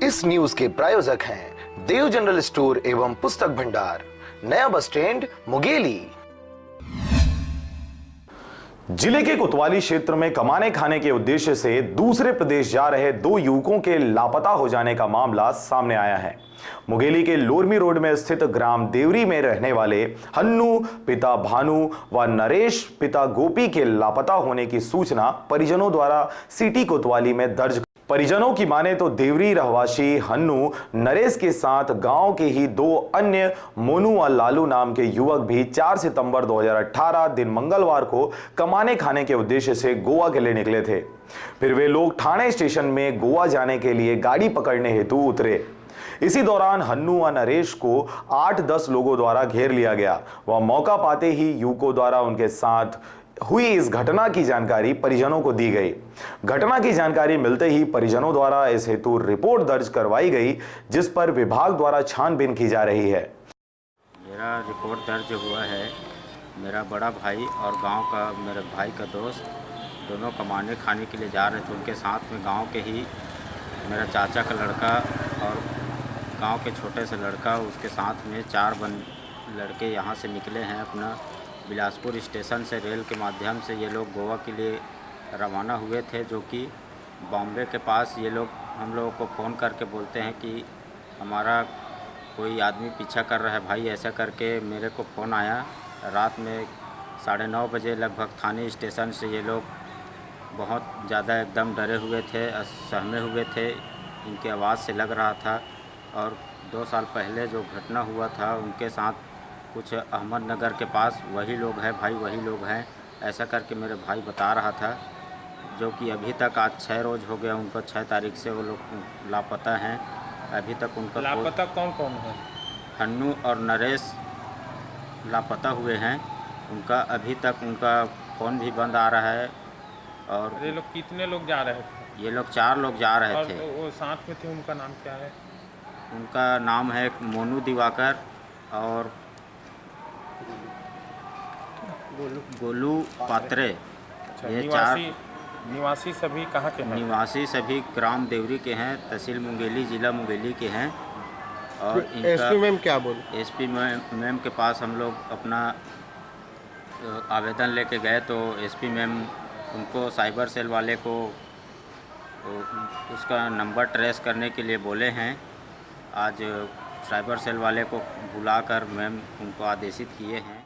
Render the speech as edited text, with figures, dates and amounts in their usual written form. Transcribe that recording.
इस न्यूज के प्रायोजक हैं देव जनरल स्टोर एवं पुस्तक भंडार, नया बस स्टैंड, मुंगेली। जिले के कोतवाली क्षेत्र में कमाने खाने के उद्देश्य से दूसरे प्रदेश जा रहे 2 युवकों के लापता हो जाने का मामला सामने आया है। मुंगेली के लोरमी रोड में स्थित ग्राम देवरी में रहने वाले हन्नू पिता भानु व नरेश पिता गोपी के लापता होने की सूचना परिजनों द्वारा सिटी कोतवाली में दर्ज। परिजनों की माने तो देवरी रहवासी हन्नू नरेश के साथ गांव के ही 2 अन्य मोनू व लालू नाम के युवक भी 4 सितंबर 2018 दिन मंगलवार को कमाने खाने के उद्देश्य से गोवा के लिए निकले थे। फिर वे लोग ठाणे स्टेशन में गोवा जाने के लिए गाड़ी पकड़ने हेतु उतरे। इसी दौरान हन्नू व नरेश को 8-10 लोगों द्वारा घेर लिया गया व मौका पाते ही युवकों द्वारा उनके साथ हुई इस घटना की जानकारी परिजनों को दी गई। घटना की जानकारी मिलते ही परिजनों द्वारा इस हेतु रिपोर्ट दर्ज करवाई गई, जिस पर विभाग द्वारा छानबीन की जा रही है। मेरा रिपोर्ट दर्ज हुआ है। मेरा बड़ा भाई और गांव का मेरे भाई का दोस्त दोनों कमाने खाने के लिए जा रहे थे। उनके साथ में गांव के ही मेरा चाचा का लड़का और गांव के छोटे से लड़का, उसके साथ में 4 लड़के यहाँ से निकले हैं। अपना बिलासपुर स्टेशन से रेल के माध्यम से ये लोग गोवा के लिए रवाना हुए थे, जो कि बॉम्बे के पास ये लोग हम लोगों को फ़ोन करके बोलते हैं कि हमारा कोई आदमी पीछा कर रहा है भाई। ऐसा करके मेरे को फ़ोन आया रात में 9:30 बजे लगभग। थाने स्टेशन से ये लोग बहुत ज़्यादा एकदम डरे हुए थे, सहमे हुए थे। इनकी आवाज़ से लग रहा था। और 2 साल पहले जो घटना हुआ था उनके साथ कुछ अहमदनगर के पास वही लोग हैं भाई, वही लोग हैं, ऐसा करके मेरे भाई बता रहा था। जो कि अभी तक आज 6 रोज़ हो गया उनको, 6 तारीख से वो लोग लापता हैं। अभी तक उनका लापता कौन कौन है? हन्नू और नरेश लापता हुए हैं। उनका अभी तक उनका फ़ोन भी बंद आ रहा है। और ये लोग कितने लोग जा रहे थे? ये लोग 4 लोग जा रहे और थे। वो साथ में थे, उनका नाम क्या है? उनका नाम है मोनू दिवाकर और गोलू पात्रे। अच्छा, ये 4 निवासी सभी कहाँ के हैं? निवासी सभी ग्राम देवरी के हैं, तहसील मुंगेली, जिला मुंगेली के हैं। और इनका एसपी मैम क्या बोले? एसपी मैम के पास हम लोग अपना आवेदन लेके गए तो एसपी मैम उनको साइबर सेल वाले को उसका नंबर ट्रेस करने के लिए बोले हैं। आज साइबर सेल वाले को बुलाकर मैम उनको आदेशित किए हैं।